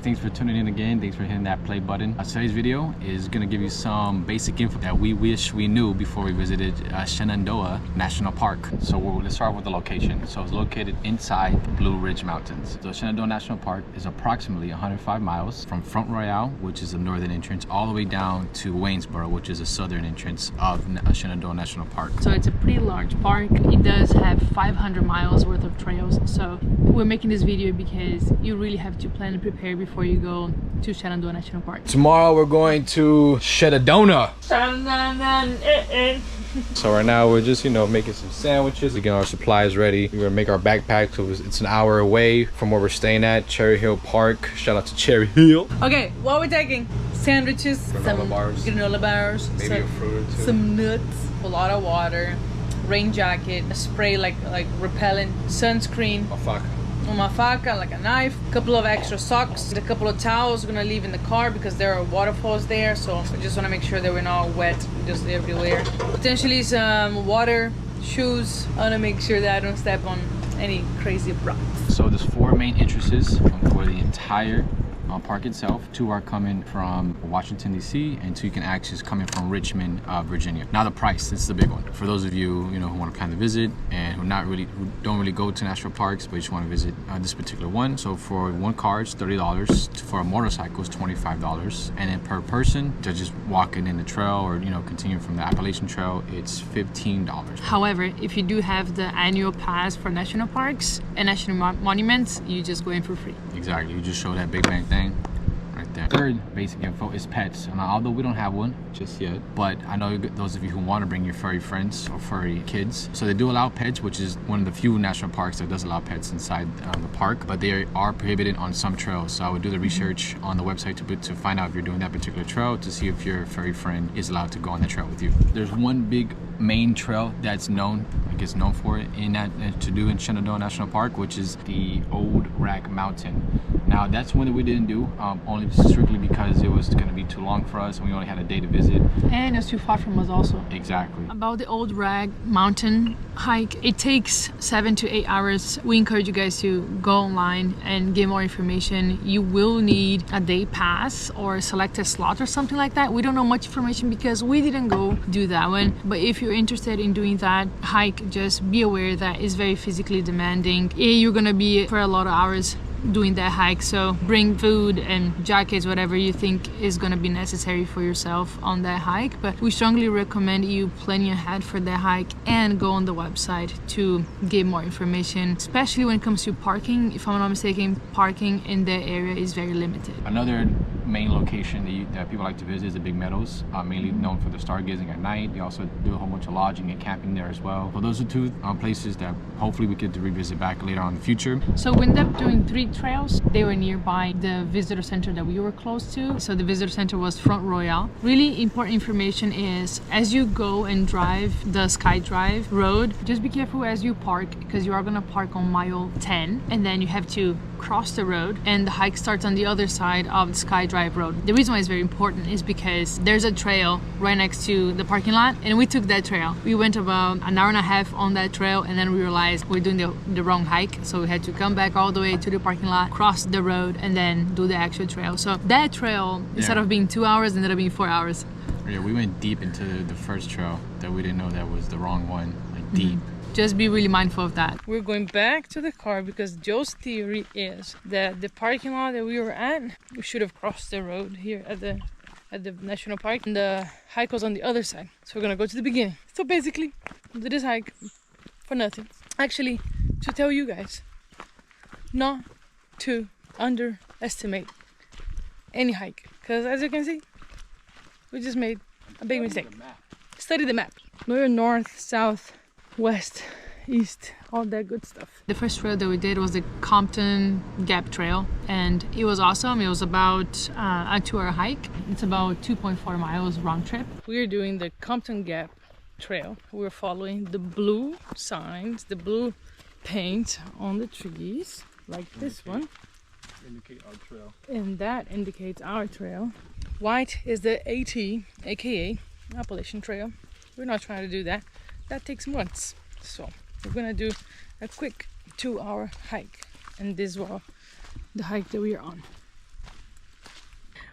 Thanks for tuning in again. Thanks for hitting that play button. Today's video is going to give you some basic info that we wish we knew before we visited Shenandoah National Park. So let's start with the location. So it's located inside the Blue Ridge Mountains. So Shenandoah National Park is approximately 105 miles from Front Royale, which is the northern entrance, all the way down to Waynesboro, which is the southern entrance of Shenandoah National Park. So it's a pretty large park. It does have 500 miles worth of trails. So we're making this video because you really have to plan and prepare before you go to Shenandoah National Park. Tomorrow we're going to Shenandoah. So right now we're just, making some sandwiches, getting our supplies ready. We're gonna make our backpack, so it's an hour away from where we're staying at, Cherry Hill Park. Shout out to Cherry Hill. Okay, what are we taking? Sandwiches, granola bars, maybe a fruit or two, some nuts, a lot of water, rain jacket, a spray like repellent, sunscreen, uma faca, like a knife, a couple of extra socks, a couple of towels we're gonna leave in the car because there are waterfalls there, so we just want to make sure that we're not wet just everywhere. Potentially some water, shoes. I want to make sure that I don't step on any crazy rocks. So there's 4 main entrances for the entire park itself. 2 are coming from Washington DC, and 2 you can access coming from Richmond, Virginia. Now the price, this is the big one. For those of you who want to plan to visit and who don't really go to national parks but just want to visit this particular one. So for one car it's $30, for a motorcycle it's $25, and then per person to just walking in the trail or continuing from the Appalachian Trail it's $15. However, if you do have the annual pass for national parks and national monuments, you just go in for free. Exactly, you just show that big bang thing right there. Third basic info is pets. Now, although we don't have one just yet, but I know those of you who want to bring your furry friends or furry kids, so they do allow pets, which is one of the few national parks that does allow pets inside the park, but they are prohibited on some trails. So I would do the research on the website to find out if you're doing that particular trail, to see if your furry friend is allowed to go on the trail with you. There's one big main trail that's known for it to do in Shenandoah National Park, which is the Old Rack Mountain. Now that's one that we didn't do, only strictly because it was going to be too long for us and we only had a day to visit. And it's too far from us also. Exactly. About the Old Rag Mountain hike, it takes 7 to 8 hours. We encourage you guys to go online and get more information. You will need a day pass or select a slot or something like that. We don't know much information because we didn't go do that one. But if you're interested in doing that hike, just be aware that it's very physically demanding. You're gonna be for a lot of hours doing that hike, so bring food and jackets, whatever you think is going to be necessary for yourself on that hike. But we strongly recommend you planning ahead for that hike and go on the website to get more information, especially when it comes to parking. If I'm not mistaken, parking in that area is very limited. Another main location that people like to visit is the Big Meadows, mainly known for the stargazing at night. They also do a whole bunch of lodging and camping there as well. So those are 2 places that hopefully we get to revisit back later on in the future. So we ended up doing 3 trails. They were nearby the visitor center that we were close to. So the visitor center was Front Royale. Really important information is as you go and drive the Sky Drive road, just be careful as you park, because you are going to park on mile 10 and then you have to cross the road and the hike starts on the other side of the Sky Drive road. The reason why it's very important is because there's a trail right next to the parking lot, and we took that trail. We went about an hour and a half on that trail, and then we realized we're doing the wrong hike, so we had to come back all the way to the parking lot, cross the road, and then do the actual trail. So that trail, instead of being 2 hours, ended up being 4 hours. Yeah, we went deep into the first trail that we didn't know that was the wrong one, like deep. Just be really mindful of that. We're going back to the car because Joe's theory is that the parking lot that we were at, we should have crossed the road here at the national park, and the hike was on the other side. So we're gonna go to the beginning. So basically, we did this hike for nothing. Actually, to tell you guys not to underestimate any hike, because as you can see, we just made a big mistake. Study the map. We're north, south, west, east, all that good stuff. The first trail that we did was the Compton Gap Trail, and it was awesome. It was about a 2-hour hike. It's about 2.4 miles round trip. We're doing the Compton Gap Trail. We're following the blue signs, the blue paint on the trees, like this one. Indicate our trail. And that indicates our trail. White is the AT, aka Appalachian Trail. We're not trying to do that. That takes months. So we're gonna do a quick 2-hour hike, and this was the hike that we are on.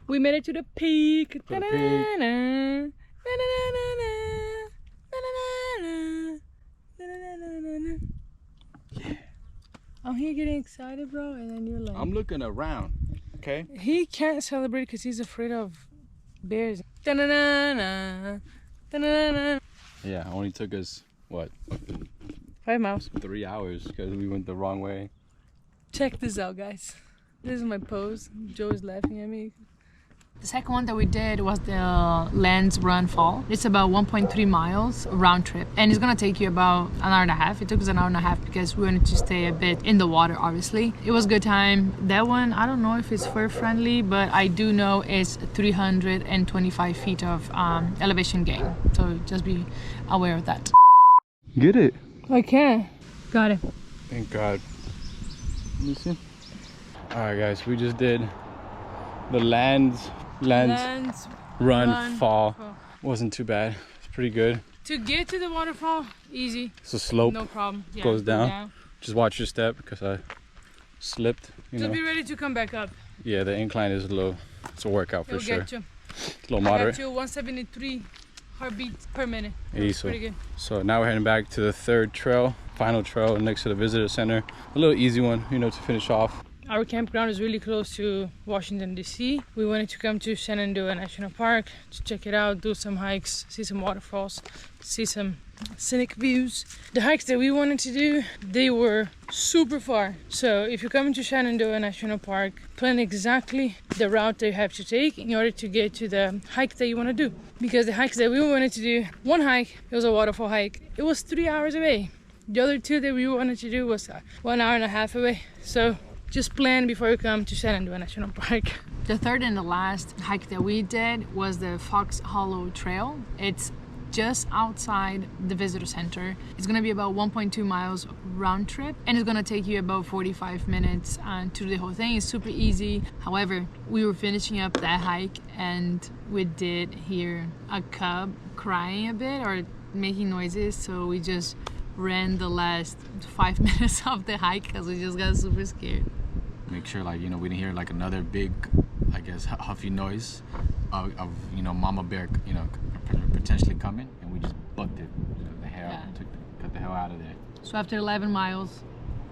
We made it to the peak. To the peak. Yeah. I'm here getting excited, bro, and then you're like... I'm looking around, okay? He can't celebrate because he's afraid of bears. Da-na-na-na, da-na-na-na. Yeah, only took us, what? 5 miles. 3 hours because we went the wrong way. Check this out, guys. This is my pose. Joe is laughing at me. The second one that we did was the Lands Run Fall. It's about 1.3 miles round trip, and it's gonna take you about an hour and a half. It took us an hour and a half because we wanted to stay a bit in the water, obviously. It was a good time. That one, I don't know if it's fur friendly, but I do know it's 325 feet of elevation gain. So just be aware of that. Get it. I can. Got it. Thank God. Let me see. All right, guys, we just did the Lands Run Fall. Wasn't too bad. It's pretty good. To get to the waterfall, easy. It's a slope. No problem. Yeah, goes down. Just watch your step because I slipped. Just be ready to come back up. Yeah, the incline is a little. It's a workout for sure. Get you. It's a little moderate. I got you 173 heartbeats per minute. Pretty good. So now we're heading back to the third trail, final trail next to the visitor center. A little easy one, you know, to finish off. Our campground is really close to Washington, D.C. We wanted to come to Shenandoah National Park to check it out, do some hikes, see some waterfalls, see some scenic views. The hikes that we wanted to do, they were super far. So if you're coming to Shenandoah National Park, plan exactly the route that you have to take in order to get to the hike that you want to do. Because the hikes that we wanted to do, one hike, it was a waterfall hike. It was 3 hours away. The other two that we wanted to do was 1 hour and a half away. So just plan before you come to Shenandoah National Park. The third and the last hike that we did was the Fox Hollow Trail. It's just outside the visitor center. It's gonna be about 1.2 miles round trip, and it's gonna take you about 45 minutes to do the whole thing. It's super easy. However, we were finishing up that hike and we did hear a cub crying a bit or making noises, so we just ran the last 5 minutes of the hike because we just got super scared. Make sure, like, you know, we didn't hear like another big, I guess, huffy noise of you know, mama bear, you know, potentially coming, and we just booked it. The hell, got the hell out of there. So after 11 miles,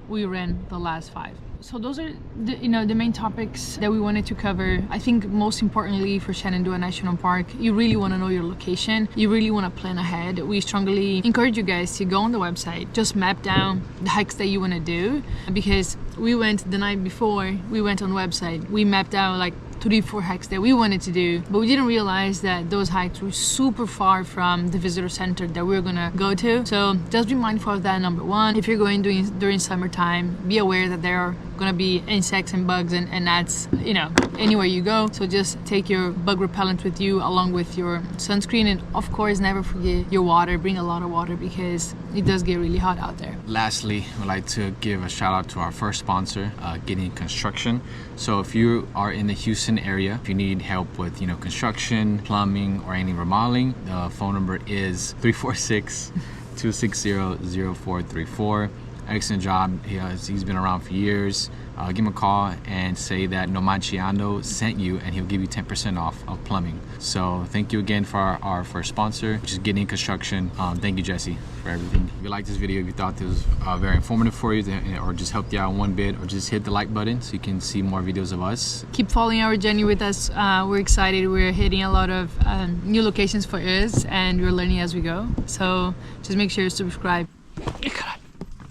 we ran the last 5. So those are the main topics that we wanted to cover. I think most importantly for Shenandoah National Park, you really want to know your location. You really want to plan ahead. We strongly encourage you guys to go on the website, just map down the hikes that you want to do, because we went the night before, we went on the website, we mapped out like 3-4 hikes that we wanted to do, but we didn't realize that those hikes were super far from the visitor center that we were gonna go to. So just be mindful of that, number one. If you're going during summertime, be aware that there are gonna be insects and bugs and gnats, you know, anywhere you go. So just take your bug repellent with you along with your sunscreen, and of course never forget your water. Bring a lot of water because it does get really hot out there. Lastly, I'd like to give a shout out to our first sponsor, Getting Construction. So if you are in the Houston area, if you need help with, you know, construction, plumbing, or any remodeling, the phone number is 346-260-0434. Excellent job. He's been around for years. Give him a call and say that Nomachiando sent you, and he'll give you 10% off of plumbing. So thank you again for our first sponsor, which is Getting Construction. Thank you, Jesse, for everything. If you liked this video, if you thought this was very informative for you, or just helped you out one bit, or just hit the like button so you can see more videos of us. Keep following our journey with us. We're excited. We're hitting a lot of new locations for us, and we're learning as we go. So just make sure you subscribe.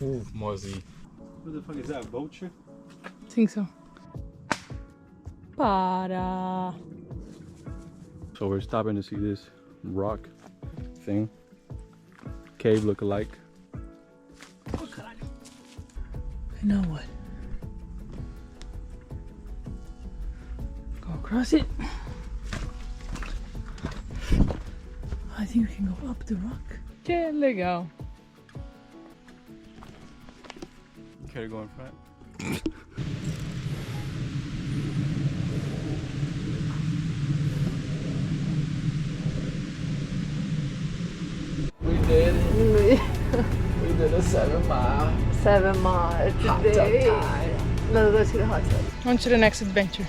Ooh, Mozzie. What the fuck is that, a vulture? I think so. Para. So we're stopping to see this rock thing. Cave look-alike. Oh God. I know what. Go across it. I think we can go up the rock. Yeah, legal. Care to go in front? We did a 7 mile. 7 miles today. Hot tub time. Let's go to the hot tub. On to the next adventure.